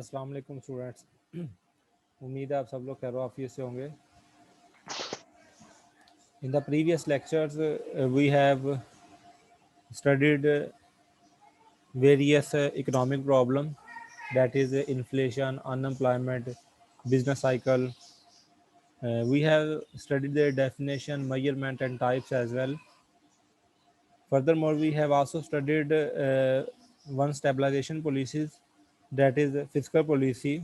अस्सलाम वालेकुम स्टूडेंट्स। उम्मीद है आप सब लोग खैर आफियत से होंगे। In the previous lectures we have studied various economic problem, that is inflation, unemployment, business cycle. We have studied their definition, measurement and types as well. Furthermore, we have also studied one stabilization policies, that is fiscal policy,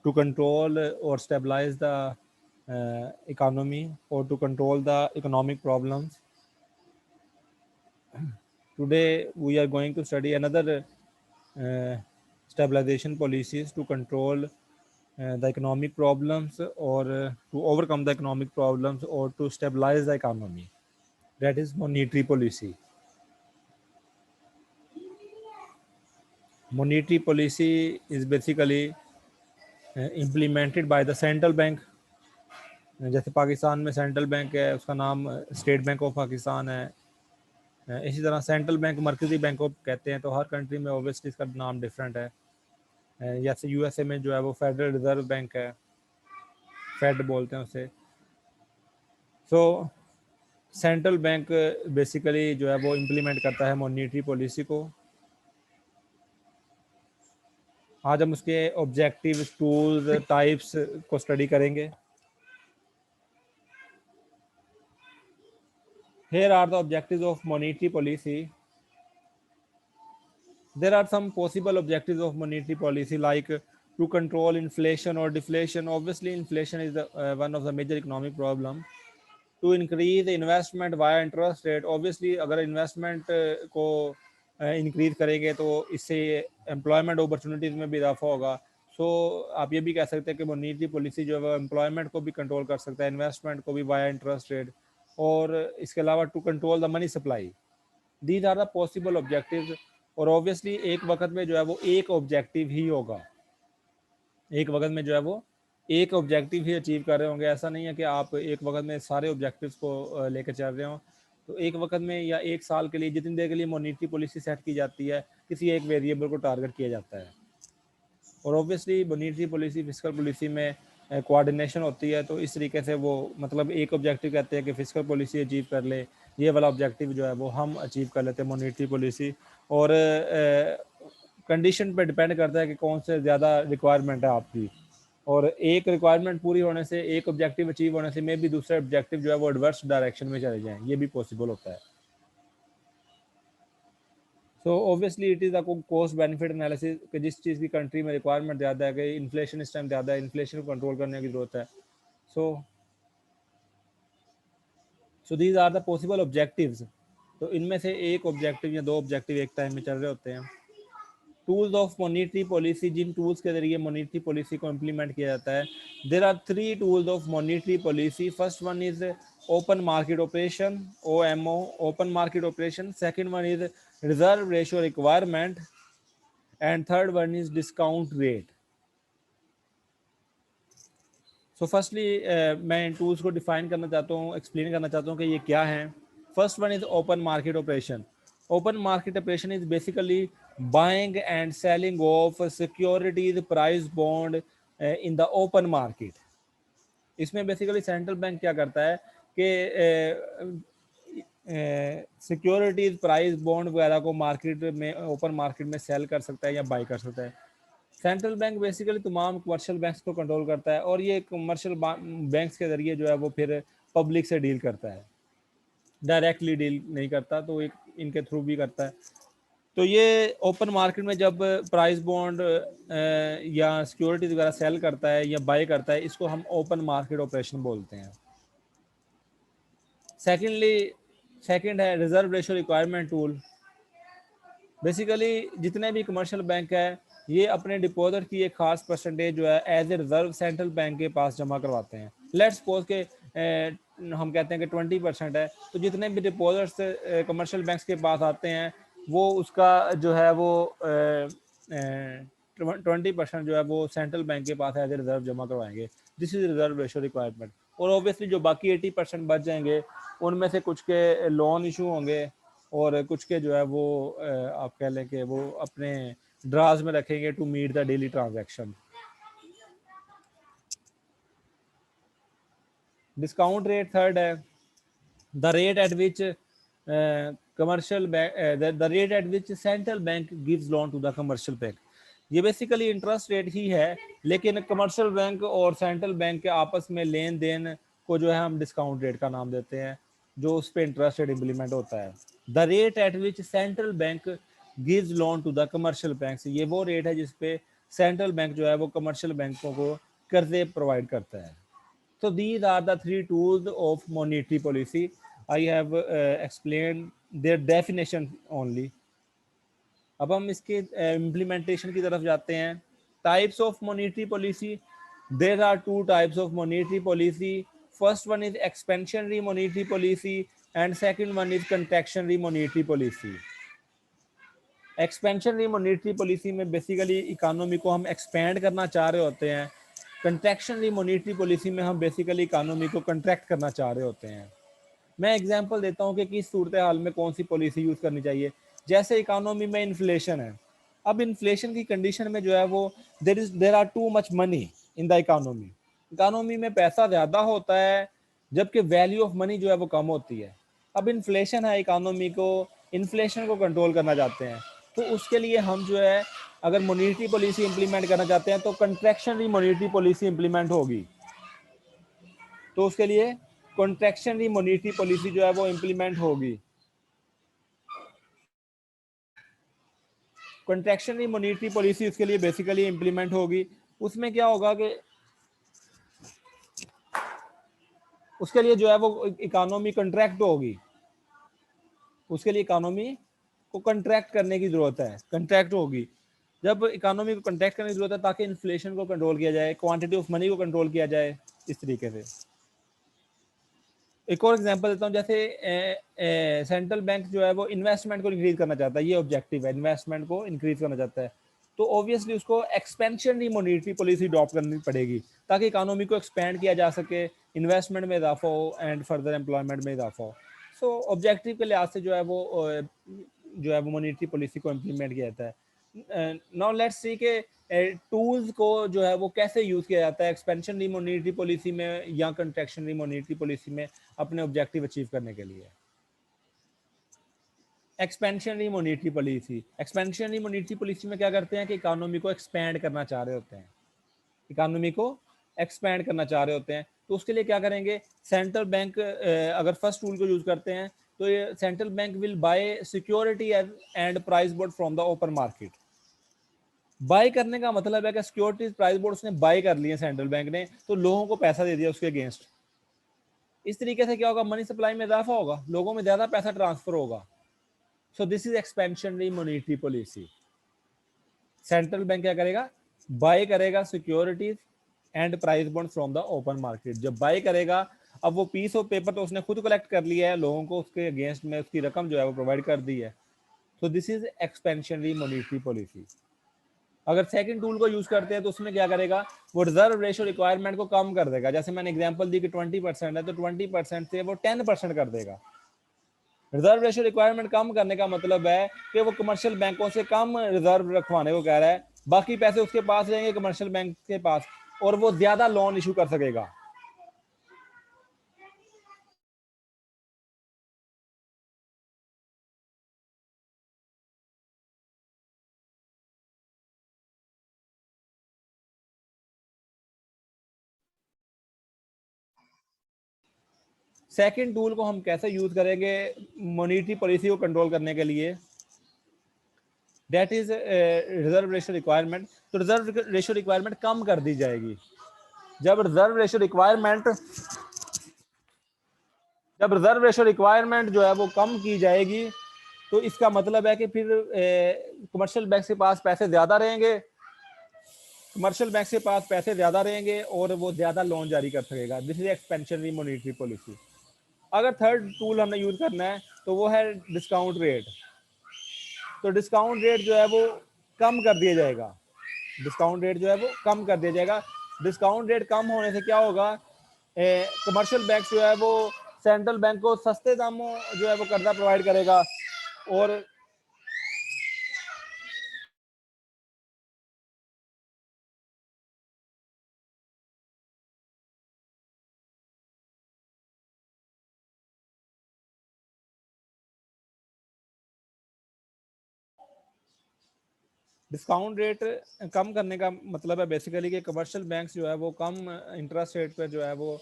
to control or stabilize the economy or to control the economic problems. Today we are going to study another stabilization policies to control the economic problems or to overcome the economic problems or to stabilize the economy, that is monetary policy. Monetary policy is basically implemented by the central bank. जैसे पाकिस्तान में central bank है, उसका नाम state bank of Pakistan है। इसी तरह central bank मरकज़ी bank को कहते हैं, तो हर कंट्री में ओबियसली इसका नाम डिफरेंट है। जैसे यूएसए में जो है वो फेडरल रिजर्व बैंक है, फेड बोलते हैं उसे। सो सेंट्रल बैंक बेसिकली जो है वो इम्प्लीमेंट करता है मॉनेटरी पॉलिसी को। आज हम उसके ऑब्जेक्टिव, टूल्स, टाइप्स को स्टडी करेंगे। Here are the objectives of monetary policy. There are some possible objectives of monetary policy, like to control inflation or deflation. Obviously inflation is one of the major economic problem. To increase the investment via interest rate. Obviously अगर investment को increase करेंगे तो इससे employment opportunities में भी इजाफा होगा। सो आप ये भी कह सकते हैं कि मॉनेटरी पॉलिसी जो है वो एम्प्लॉयमेंट को भी कंट्रोल कर सकता है, इन्वेस्टमेंट को भी वाया इंटरेस्ट रेट, और इसके अलावा to control the money supply. These are the possible objectives. और ऑब्वियसली एक वक्त में जो है वो एक ऑब्जेक्टिव ही होगा, एक वक्त में जो है वो एक ऑब्जेक्टिव ही अचीव कर रहे होंगे। ऐसा नहीं है कि आप एक वक्त में सारे ऑब्जेक्टिव्स को लेकर चल रहे हो। तो एक वक्त में या एक साल के लिए, जितनी देर के लिए मॉनेटरी पॉलिसी सेट की जाती है, किसी एक वेरिएबल को टारगेट किया जाता है। और obviously monetary policy fiscal policy में कोऑर्डिनेशन होती है, तो इस तरीके से वो मतलब एक ऑब्जेक्टिव कहते हैं कि फिस्कल पॉलिसी अचीव कर ले, ये वाला ऑब्जेक्टिव जो है वो हम अचीव कर लेते हैं मॉनेटरी पॉलिसी। और कंडीशन पे डिपेंड करता है कि कौन से ज़्यादा रिक्वायरमेंट है आपकी। और एक रिक्वायरमेंट पूरी होने से, एक ऑब्जेक्टिव अचीव होने से, मे भी दूसरे ऑब्जेक्टिव जो है वो एडवर्स डायरेक्शन में चले जाएं, ये भी पॉसिबल होता है। So obviously it is a cost benefit analysis कि जिस चीज़ की कंट्री में रिक्वायरमेंट ज़्यादा है, कि इन्फ्लेशन इस टाइम ज़्यादा है, इन्फ्लेशन को कंट्रोल करने की ज़रूरत है। So these are the possible objectives. तो इनमें से एक ऑब्जेक्टिव या दो ऑब्जेक्टिव एक टाइम में चल रहे होते हैं। टूल्स ऑफ मॉनेटरी पॉलिसी, जिन टूल्स के जरिए मॉनेटरी पॉलिसी को इम्प्लीमेंट किया जाता है। There are 3 tools of monetary policy. First one is open market operation, OMO, open market operation. Second one is reserve ratio requirement, and third one is discount rate. So firstly मैं इन tools को define करना चाहता हूँ, explain करना चाहता हूँ कि ये क्या है। First one is open market operation. Open market operation is basically buying and selling of securities, price bond in the open market. इसमें बेसिकली सेंट्रल बैंक क्या करता है कि सिक्योरिटीज, प्राइस बॉन्ड वगैरह को मार्केट में, ओपन मार्केट में cell कर सकता है या बाई कर सकता है। सेंट्रल बैंक बेसिकली तमाम कमर्शियल बैंक्स को कंट्रोल करता है, और ये कमर्शियल बैंक्स के जरिए जो है वो फिर पब्लिक से डील करता है, डायरेक्टली डील नहीं करता, तो एक इनके थ्रू भी करता है। तो ये ओपन मार्केट में जब प्राइस बॉन्ड या सिक्योरिटीज वगैरह सेल करता है या बाय करता है, इसको हम ओपन मार्केट ऑपरेशन बोलते हैं। सेकंड है reserve ratio requirement tool. Basically जितने भी कमर्शियल बैंक है, ये अपने डिपॉजिट की एक खास परसेंटेज जो है as a reserve central bank के पास जमा करवाते हैं। लेट्स सपोज के हम कहते हैं कि 20% है, तो जितने भी डिपॉजिट्स कमर्शियल बैंक्स के पास आते हैं, वो उसका जो है वो 20% जो है वो सेंट्रल बैंक के पास एज ए रिजर्व जमा करवाएंगे। This is reserve ratio requirement. और ऑब्वियसली जो बाकी 80% बच जाएंगे, उनमें से कुछ के लोन इशू होंगे और कुछ के जो है वो आप कह लें कि वो अपने ड्राज में रखेंगे to meet the daily transaction. Discount rate third है, the rate at which commercial bank, the rate at which central bank gives loan to the commercial bank. ये बेसिकली इंटरेस्ट रेट ही है, लेकिन कमर्शियल बैंक और central bank के आपस में लेन then को जो है हम डिस्काउंट रेट का नाम देते हैं, जो उस पर इंटरेस्ट रेट इम्प्लीमेंट होता है। The rate at which central bank gives loan to the commercial bank, ये वो रेट है जिसपे सेंट्रल बैंक जो है वो कमर्शियल बैंकों को कर्जे प्रोवाइड करता है। So these are the three tools of monetary policy. I have explained their definition only. अब हम इसके implementation की तरफ जाते हैं। Types of monetary policy. There are two types of monetary policy. First one is expansionary monetary policy and second one is contractionary monetary policy. Expansionary monetary policy में basically economy को हम एक्सपेंड करना चाह रहे होते हैं। कंट्रैक्शनरी मॉनेटरी पॉलिसी में हम बेसिकली इकोनॉमी को कंट्रैक्ट करना चाह रहे होते हैं। मैं एग्जांपल देता हूं कि किस सूरत हाल में कौन सी पॉलिसी यूज़ करनी चाहिए। जैसे इकोनॉमी में इन्फ्लेशन है, अब इन्फ्लेशन की कंडीशन में जो है वो there are too much money in the economy. Economy में पैसा ज़्यादा होता है जबकि वैल्यू ऑफ मनी जो है वो कम होती है। अब इन्फ्लेशन है, इकोनॉमी को इन्फ्लेशन को कंट्रोल करना चाहते हैं, तो उसके लिए हम जो है अगर मॉनेटरी पॉलिसी इंप्लीमेंट करना चाहते हैं तो कंट्रैक्शनरी मॉनेटरी पॉलिसी इंप्लीमेंट होगी। तो उसके लिए कॉन्ट्रैक्शनरी मॉनेटरी पॉलिसी जो है वो इंप्लीमेंट होगी। कॉन्ट्रैक्शनरी मॉनेटरी पॉलिसी उसके लिए बेसिकली इंप्लीमेंट होगी। उसमें क्या होगा कि उसके लिए जो है वो इकोनॉमी कंट्रैक्ट होगी, उसके लिए इकोनॉमी को कंट्रैक्ट करने की जरूरत है, कंट्रैक्ट होगी। जब इकोनॉमी को कंट्रैक्ट करने की जरूरत है ताकि इन्फ्लेशन को कंट्रोल किया जाए, क्वांटिटी ऑफ मनी को कंट्रोल किया जाए, इस तरीके से। एक और एग्जांपल देता हूं, जैसे सेंट्रल बैंक जो है वो इन्वेस्टमेंट को इंक्रीज करना चाहता है, ये ऑब्जेक्टिव है, इन्वेस्टमेंट को इंक्रीज करना चाहता है, तो ऑब्वियसली उसको एक्सपेंशनरी मॉनेटरी पॉलिसी अडॉप्ट करनी पड़ेगी ताकि इकोनॉमी को एक्सपेंड किया जा सके, इन्वेस्टमेंट में इजाफा हो एंड फर्दर एम्प्लॉयमेंट में इजाफा हो। सो ऑब्जेक्टिव के लिहाज से जो है वो मॉनेटरी पॉलिसी को इम्प्लीमेंट किया जाता है। नाउ लेट्स सी के टूल्स को जो है वो कैसे यूज किया जाता है एक्सपेंशनरी मॉनेटरी पॉलिसी में या कंट्रैक्शनरी मॉनेटरी पॉलिसी में अपने ऑब्जेक्टिव अचीव करने के लिए। Expansionary monetary policy, expansionary monetary policy में क्या करते हैं कि इकोनॉमी को एक्सपेंड करना चाह रहे होते हैं, इकोनॉमी को एक्सपेंड करना चाह रहे होते हैं, तो उसके लिए क्या करेंगे, सेंट्रल बैंक अगर फर्स्ट टूल को यूज करते हैं तो ये central bank will buy security and price bond from the open market. Buy करने का मतलब है कि सिक्योरिटीज प्राइस बोर्ड उसने बाय कर लिए सेंट्रल बैंक ने, तो लोगों को पैसा दे दिया उसके अगेंस्ट। इस तरीके से क्या होगा, मनी सप्लाई में इजाफा होगा, लोगों में ज्यादा पैसा ट्रांसफर होगा। So this is expansionary monetary policy. Central bank क्या करेगा, बाय करेगा securities and price bond from the open market. जब बाय करेगा, अब वो पीस ऑफ पेपर तो उसने खुद कलेक्ट कर लिया है, लोगों को उसके अगेंस्ट में उसकी रकम जो है वो प्रोवाइड कर दी है। So this is expansionary monetary policy. अगर सेकंड टूल को यूज करते हैं तो उसमें क्या करेगा, वो रिजर्व रेशियो रिक्वायरमेंट को कम कर देगा। जैसे मैंने एग्जांपल दी कि 20% है तो 20% से वो 10% कर देगा। रिजर्व रेशियो रिक्वायरमेंट कम करने का मतलब है कि वो कमर्शियल बैंकों से कम रिजर्व रखवाने को कह रहा है, बाकी पैसे उसके पास रहेंगे कमर्शियल बैंक के पास, और वो ज्यादा लोन इशू कर सकेगा। सेकंड टूल को हम कैसे यूज करेंगे मॉनेटरी पॉलिसी को कंट्रोल करने के लिए, that is reserve ratio requirement. तो रिजर्व रेशियो रिक्वायरमेंट कम कर दी जाएगी। जब रिजर्व रेशियो रिक्वायरमेंट जो है वो कम की जाएगी तो इसका मतलब है कि फिर कमर्शियल बैंक के पास पैसे ज्यादा रहेंगे, और वो ज्यादा लोन जारी कर सकेगा। This is expansionary monetary policy. अगर थर्ड टूल हमने यूज करना है तो वो है डिस्काउंट रेट। तो डिस्काउंट रेट जो है वो कम कर दिया जाएगा, डिस्काउंट रेट कम होने से क्या होगा, कमर्शियल बैंक जो है वो सेंट्रल बैंक को सस्ते दामों जो है वो कर्जा प्रोवाइड करेगा, और डिस्काउंट रेट कम करने का मतलब है बेसिकली कि कमर्शियल बैंक्स जो है वो कम इंटरेस्ट रेट पे जो है वो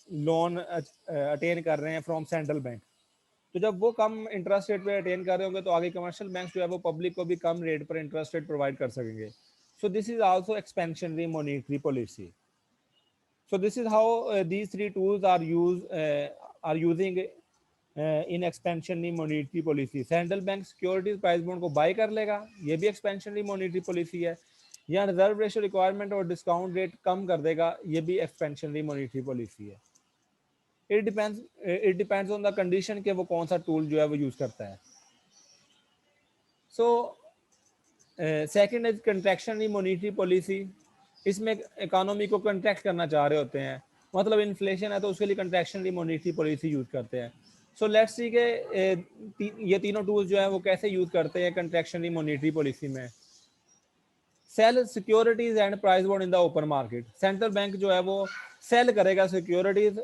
लोन अटेन कर रहे हैं फ्रॉम सेंट्रल बैंक। तो जब वो कम इंटरेस्ट रेट पे अटेन कर रहे होंगे तो आगे कमर्शियल बैंक जो है वो पब्लिक को भी कम रेट पर इंटरेस्ट रेट प्रोवाइड कर सकेंगे। So this is also expansionary monetary policy. So this is how these three tools are using in expansionary monetary policy. Central bank securities price bond को bye कर लेगा, ये भी एक्सपेंशनरी मॉनेटरी पॉलिसी है, या reserve ratio requirement और discount rate कम कर देगा, ये भी एक्सपेंशनरी मॉनेटरी पॉलिसी है। It depends on the condition कि वो कौन सा टूल जो है वो यूज करता है। So second is contractionary monetary policy. इसमें इकोनॉमी को कंट्रैक्ट करना चाह रहे होते हैं, मतलब इन्फ्लेशन है तो उसके लिए कंट्रैक्शनरी मॉनेटरी पॉलिसी यूज करते हैं। सो लेट्स सी के ये तीनों टूल्स जो है वो कैसे यूज करते हैं कंट्रैक्शनरी मॉनेटरी पॉलिसी में। Sell securities and price bond in the open market. Central bank जो है वो सेल करेगा securities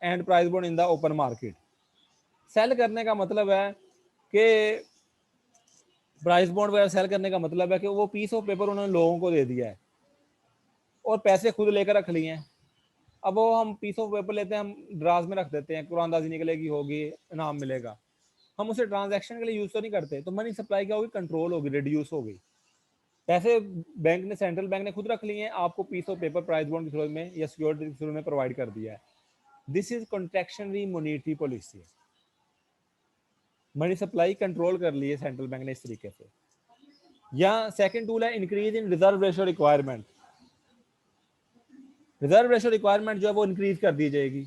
and price bond in the open market. Sell करने का मतलब है कि प्राइस बॉन्ड वगैरह सेल करने का मतलब है कि वो पीस ऑफ पेपर उन्होंने लोगों को दे दिया है और पैसे खुद लेकर रख लिए हैं। अब वो हम पीस ऑफ पेपर लेते हैं, हम ड्राज में रख देते हैं, कुरानदाजी निकलेगी होगी, इनाम मिलेगा, हम उसे ट्रांजैक्शन के लिए यूज तो नहीं करते। तो मनी सप्लाई क्या होगी, कंट्रोल होगी, रिड्यूस होगी। पैसे बैंक ने, सेंट्रल बैंक ने खुद रख लिए हैं, आपको piece of paper price bond के थ्रू में या सिक्योरिटी के थ्रू में प्रोवाइड कर दिया है। This is contractionary monetary policy. Money supply control कर ली है सेंट्रल बैंक ने इस तरीके से। या सेकंड टूल है increase in reserve ratio requirement. Reserve ratio requirement जो है वो इंक्रीज कर दी जाएगी।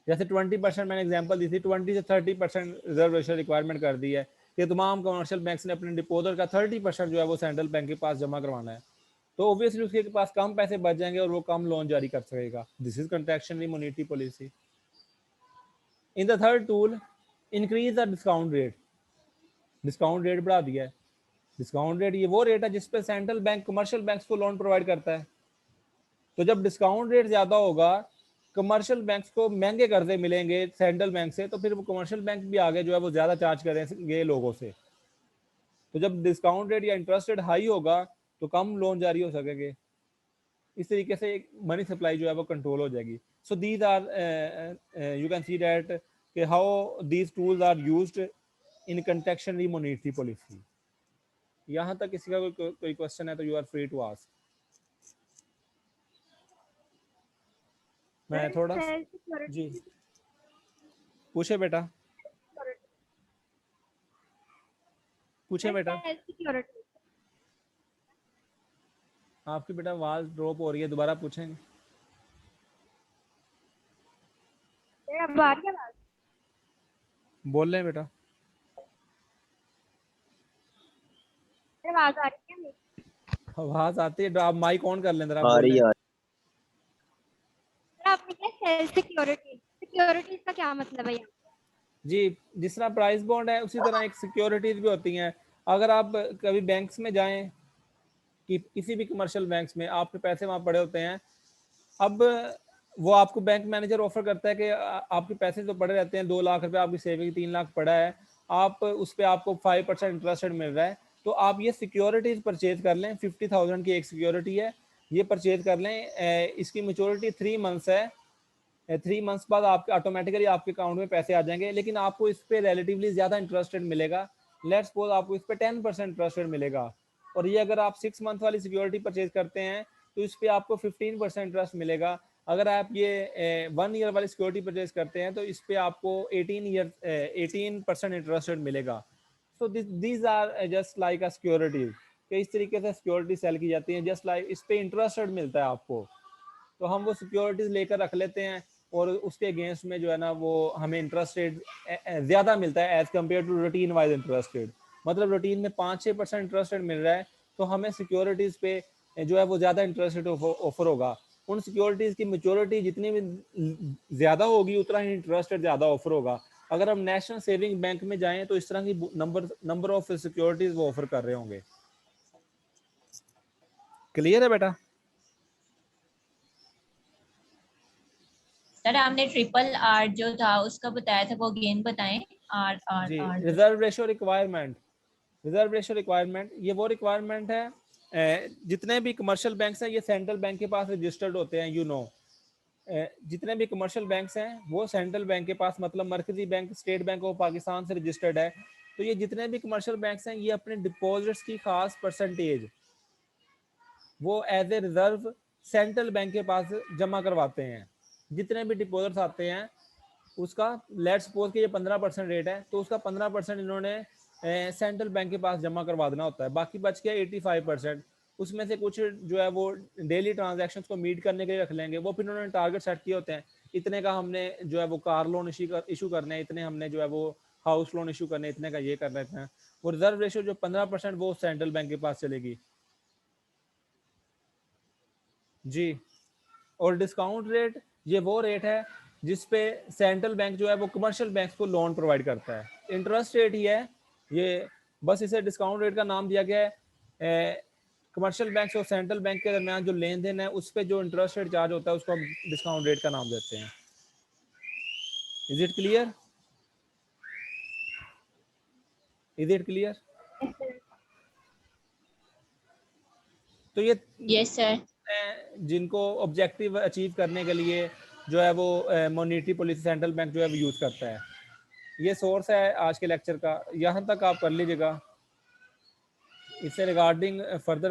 जैसे 20% मैंने एग्जांपल दी थी, 20 से 30% रिजर्व रेशियो रिक्वायरमेंट कर दी है कि तमाम कमर्शियल बैंक्स ने अपने डिपोजिट का 30% जो है वो सेंट्रल बैंक के पास जमा करवाना है। तो ऑब्वियसली उसके पास कम पैसे बच जाएंगे और वो कम लोन जारी कर सकेगा। This is contractionary monetary policy. In the third tool, increase the discount rate. Discount rate बढ़ा दिया है। डिस्काउंट रेट ये वो रेट है जिसपे सेंट्रल बैंक कमर्शियल बैंक्स को लोन प्रोवाइड करता है। तो जब डिस्काउंट रेट ज्यादा होगा, कमर्शियल बैंक्स को महंगे कर्जे मिलेंगे सेंट्रल बैंक से, तो फिर वो कमर्शियल बैंक भी आगे जो है वो ज्यादा चार्ज करेंगे लोगों से। तो जब डिस्काउंट रेट या इंटरेस्ट रेट हाई होगा तो कम लोन जारी हो सकेंगे। इस तरीके से मनी सप्लाई जो है वो कंट्रोल हो जाएगी। So these are you can see that कि how these tools are used in contractionary monetary policy. यहाँ तक किसी का कोई क्वेश्चन है तो you are free to ask. मैं थोड़ा जी पूछे बेटा, पूछे बेटा। आपकी बेटा आवाज ड्रॉप हो रही है, दोबारा पूछेंगे। बोल रहे हैं बेटा, आवाज आ रही है? आवाज आती है, आप माइक ऑन कर लें जरा, आ बोल रही लें। है। आपने क्या सेल सिक्योरिटी, सिक्योरिटीज का क्या मतलब है यहाँ? जी, जिस तरह प्राइस बॉन्ड है उसी तरह एक सिक्योरिटीज भी होती हैं। अगर आप कभी बैंक्स में जाएं, कि किसी भी कमर्शियल बैंक्स में आपके पैसे वहां पड़े होते हैं, अब वो आपको बैंक मैनेजर ऑफर करता है कि आपके पैसे तो पड़े रहते हैं, 2 लाख रुपए आपकी सेविंग, 3 लाख पड़ा है, आप उस पर आपको 5% इंटरेस्ट मिल रहा है, तो आप ये सिक्योरिटीज परचेज कर लें। 50,000 की एक सिक्योरिटी है, ये परचेज कर लें। इसकी मेच्योरिटी 3 मंथ्स है। 3 मंथ्स बाद आपके ऑटोमेटिकली आपके अकाउंट में पैसे आ जाएंगे, लेकिन आपको इस पे रिलेटिवली ज्यादा इंटरेस्ट रेट मिलेगा। लेट्स सपोज आपको इस पे 10% इंटरेस्ट रेट मिलेगा, और ये अगर आप 6 मंथ वाली सिक्योरिटी परचेज करते हैं तो इस पे आपको 15% इंटरेस्ट मिलेगा। अगर आप ये 1 ईयर वाली सिक्योरिटी परचेज करते हैं तो इस पे आपको 18% इंटरेस्ट रेट मिलेगा। So these are just like a securities, कि इस तरीके से सिक्योरिटी सेल की जाती है। जस्ट लाइक इस पे इंटरेस्ट रेट मिलता है आपको, तो हम वो सिक्योरिटीज लेकर रख लेते हैं और उसके अगेंस्ट में जो है ना वो हमें इंटरेस्ट रेट ज्यादा मिलता है as compare to routine wise interest rate. मतलब रूटीन में 5-6% इंटरेस्ट रेट मिल रहा है, तो हमें सिक्योरिटीज पे जो है वो ज्यादा इंटरेस्ट रेट ऑफर होगा। उन सिक्योरिटीज की मेच्योरिटी जितनी भी ज्यादा होगी उतना ही इंटरेस्ट रेट ज्यादा ऑफर होगा। अगर हम नेशनल सेविंग बैंक में जाएं तो इस तरह की नंबर ऑफ सिक्योरिटीज वो ऑफर कर रहे होंगे। क्लियर है बेटा? सर आपने ट्रिपल आर जो था उसका बताया था, वो अगेन बताएं। आर आर जी, R reserve ratio requirement. Reserve ratio requirement, ये वो रिक्वायरमेंट है जितने भी कमर्शियल बैंक्स हैं ये सेंट्रल बैंक के पास रजिस्टर्ड होते हैं, जितने भी कमर्शियल बैंक्स हैं वो सेंट्रल बैंक के पास, मतलब मरकजी bank, state bank of Pakistan से रजिस्टर्ड है। तो ये जितने भी कमर्शियल बैंक्स हैं ये अपने डिपॉजिट्स की खास परसेंटेज वो as a reserve central bank के पास जमा करवाते हैं। जितने भी डिपॉजिट्स आते हैं उसका लेट्स सपोज कि ये 15% रेट है, तो उसका 15% इन्होंने सेंट्रल बैंक के पास जमा करवा देना होता है। बाकी बच गया 85%, उसमें से कुछ जो है वो डेली ट्रांजैक्शन को मीट करने के लिए रख लेंगे। वो फिर उन्होंने टारगेट सेट किए होते हैं, इतने का हमने जो है वो कार लोन इशू करने हैं, इतने हमने जो है वो हाउस लोन इशू करने, इतने का ये कर रहे थे। वो रिजर्व रेशियो जो 15% वो सेंट्रल बैंक के पास चलेगी जी। और डिस्काउंट रेट ये वो रेट है जिसपे सेंट्रल बैंक जो है वो कमर्शियल बैंक को लोन प्रोवाइड करता है। इंटरेस्ट रेट ही है ये, बस इसे डिस्काउंट रेट का नाम दिया गया है। कमर्शियल बैंक और सेंट्रल बैंक के दरमियान जो लेन देन है उस पर जो इंटरेस्ट रेट चार्ज होता है उसको हम डिस्काउंट रेट का नाम देते हैं। Is it clear? Is it clear? तो ये यस सर। जिनको ऑब्जेक्टिव अचीव करने के लिए जो है वो मॉनेटरी पॉलिसी सेंट्रल बैंक जो है वो यूज करता है। ये सोर्स है आज के लेक्चर का, यहाँ तक आप कर लीजिएगा। इससे रिगार्डिंग फर्दर